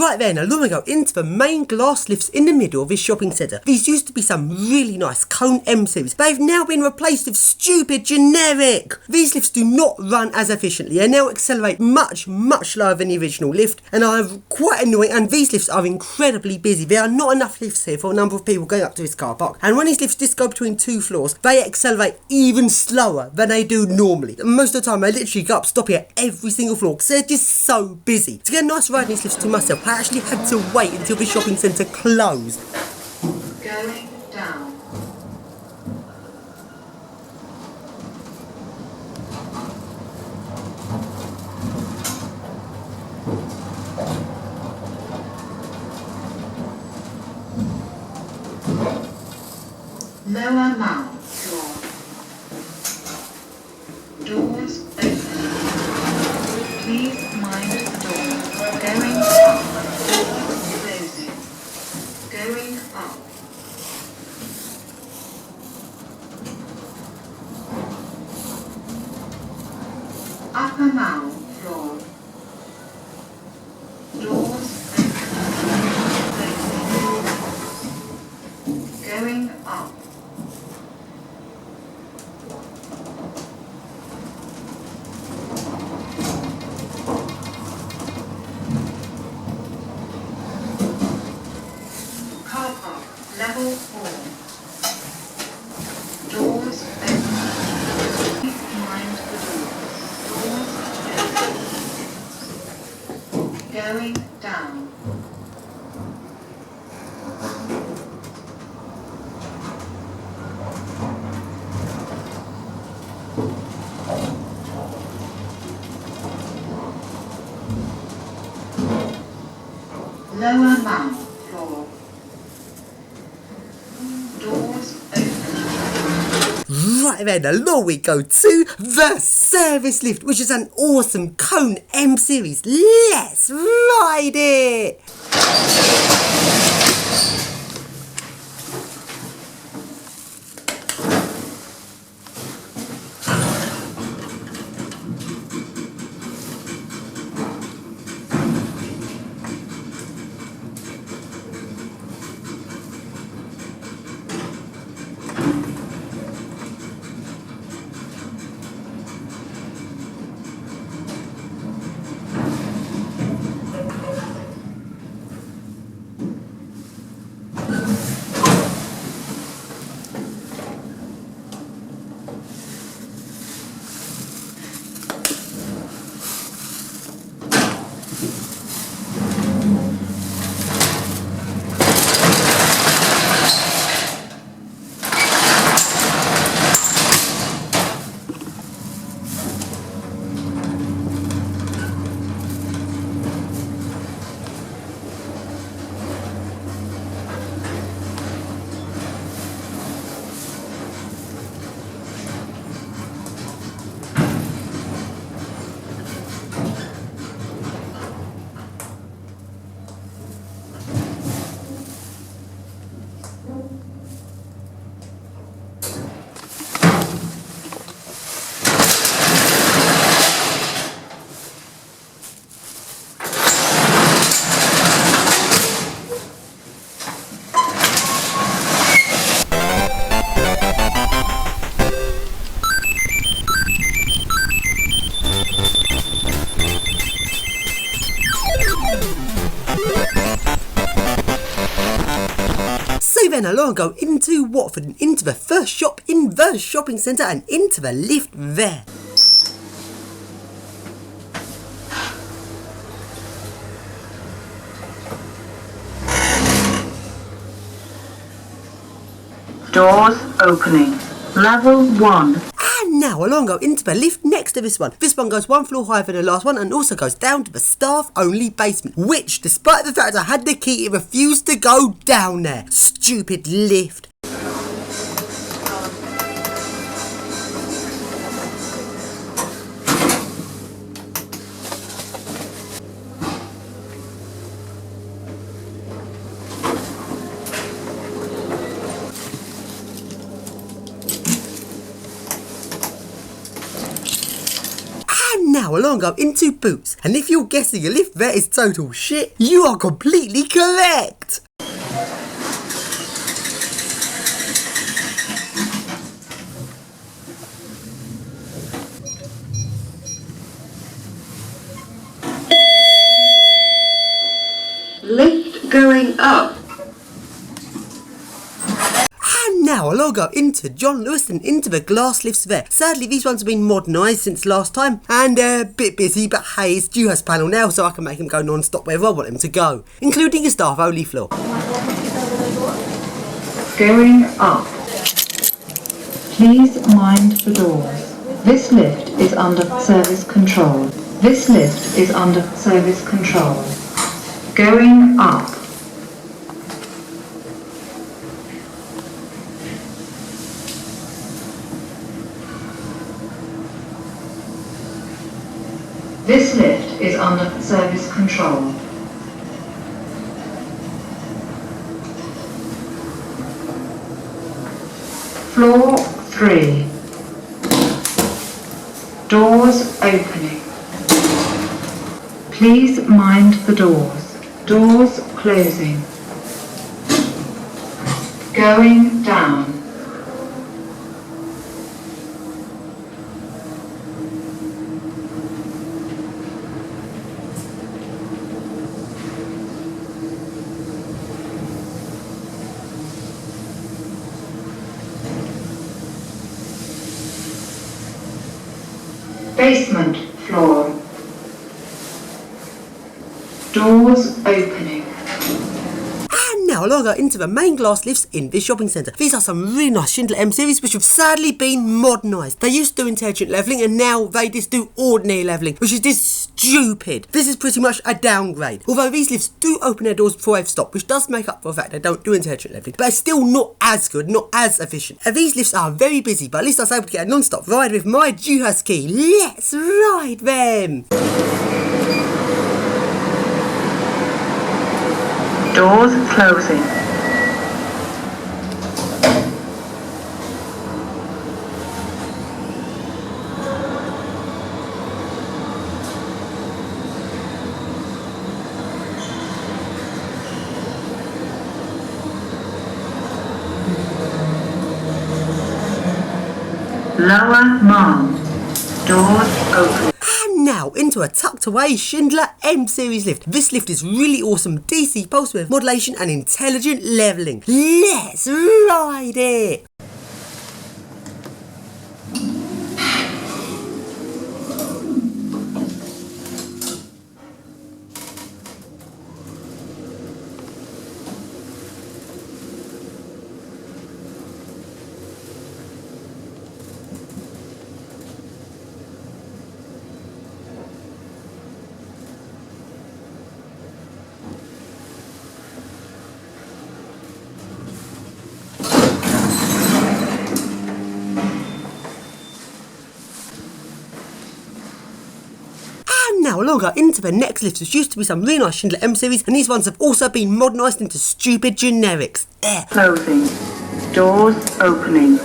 Right then, now let me go into the main glass lifts in the middle of this shopping centre. These used to be some really nice Cone M series. They've now been replaced with stupid generic. These lifts do not run as efficiently. They now accelerate much slower than the original lift and are quite annoying, and these lifts are incredibly busy. There are not enough lifts here for a number of people going up to this car park. And when these lifts just go between two floors, they accelerate even slower than they do normally. Most of the time, they literally go up, stop here every single floor because they're just so busy. To get a nice ride in these lifts to myself, I actually had to wait until the shopping centre closed. Going down. Lower mount floor. Doors open. Please mind the door. Going up. Closing. Going up. Upper mount floor. Doors open. Closing. Going up. Car park, level 4. Doors open. Please mind the doors. Doors open. Going down. Lower mount floor. Doors open. Right then, now we go to the service lift, which is an awesome Cone M series. Let's ride it! Then along go into Watford and into the first shop in the shopping centre and into the lift there. Doors opening. Level 1. And now along go into the lift next to this one. This one goes one floor higher than the last one and also goes down to the staff only basement, which despite the fact I had the key, it refused to go down there. Stupid lift. And now along go into boots. And if you're guessing a lift vet is total shit, you are completely correct. Lift going up. And now I'll go into John Lewis and into the glass lifts there. Sadly, these ones have been modernised since last time and a bit busy, but hey, it's Duhas panel now, so I can make them go non-stop wherever I want them to go, including a staff only floor. Going up. Please mind the doors. This lift is under service control. This lift is under service control. Going up. This lift is under service control. Floor 3. Doors opening. Please mind the doors. Doors closing. Going down. Basement floor. Doors opening. And now I'll go into the main glass lifts in this shopping centre. These are some really nice Schindler M series which have sadly been modernised. They used to do intelligent levelling and now they just do ordinary levelling, which is just stupid. This is pretty much a downgrade. Although these lifts do open their doors before they've stopped, which does make up for the fact they don't do intelligent levelling, but it's still not as good, not as efficient. And these lifts are very busy, but at least I was able to get a non-stop ride with my Duhas key. Let's ride them! Doors closing. Lower Mall. Doors open. And now into a tucked away Schindler M series lift. This lift is really awesome DC pulse width modulation and intelligent levelling. Let's ride it! Now longer into the next lift, which used to be some really nice Schindler M series, and these ones have also been modernised into stupid generics. Closing. Doors opening.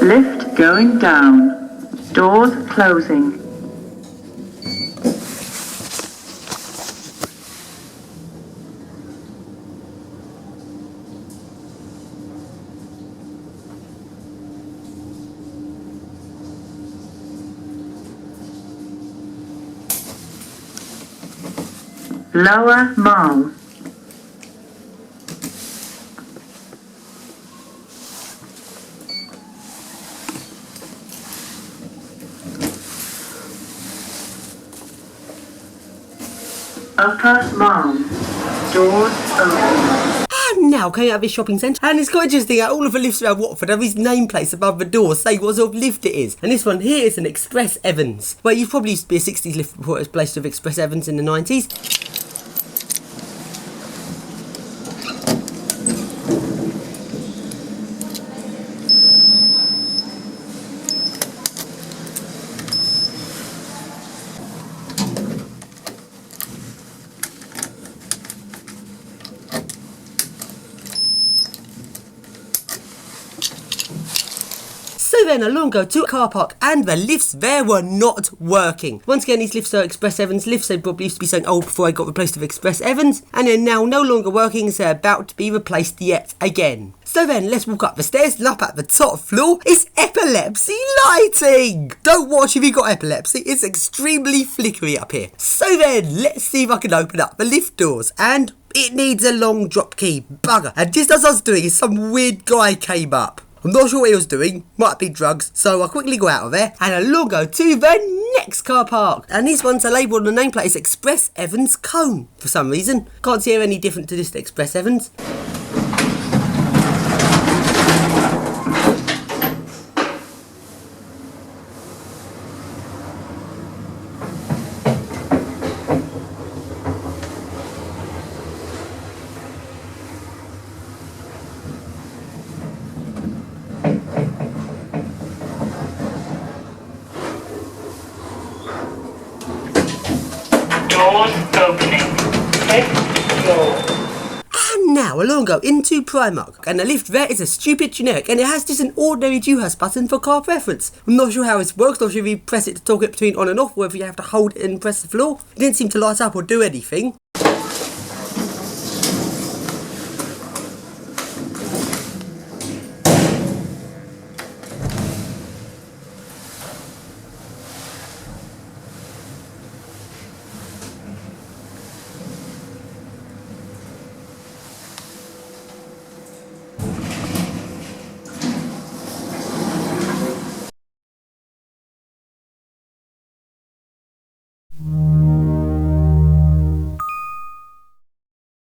Lift going down. Doors closing. Lower Mall. Upper Mall. Doors open. And now coming out of this shopping centre, and it's quite interesting how all of the lifts around Watford have these nameplates above the doors saying what sort of lift it is. And this one here is an Express Evans. Well, you probably used to be a 60s lift before it was placed with Express Evans in the 90s. So then along go to a car park and the lifts there were not working. Once again, these lifts are Express Evans lifts. They probably used to be something old before I got replaced with Express Evans, and they're now no longer working, so they're about to be replaced yet again. So then, let's walk up the stairs, and up at the top floor is epilepsy lighting! Don't watch if you've got epilepsy, it's extremely flickery up here. So then, let's see if I can open up the lift doors, and it needs a long drop key, bugger. And just as I was doing it, some weird guy came up. I'm not sure what he was doing, might be drugs, so I quickly go out of there, and along go to the next car park. And these ones are labelled on the nameplate as Express Evans Cone, for some reason. Can't see any different to this Express Evans. Doors opening. 6th floor. And now along go into Primark, and the lift there is a stupid generic, and it has just an ordinary Duhas button for car preference. I'm not sure how this works, not sure if you press it to toggle it between on and off, or if you have to hold it and press the floor. It didn't seem to light up or do anything.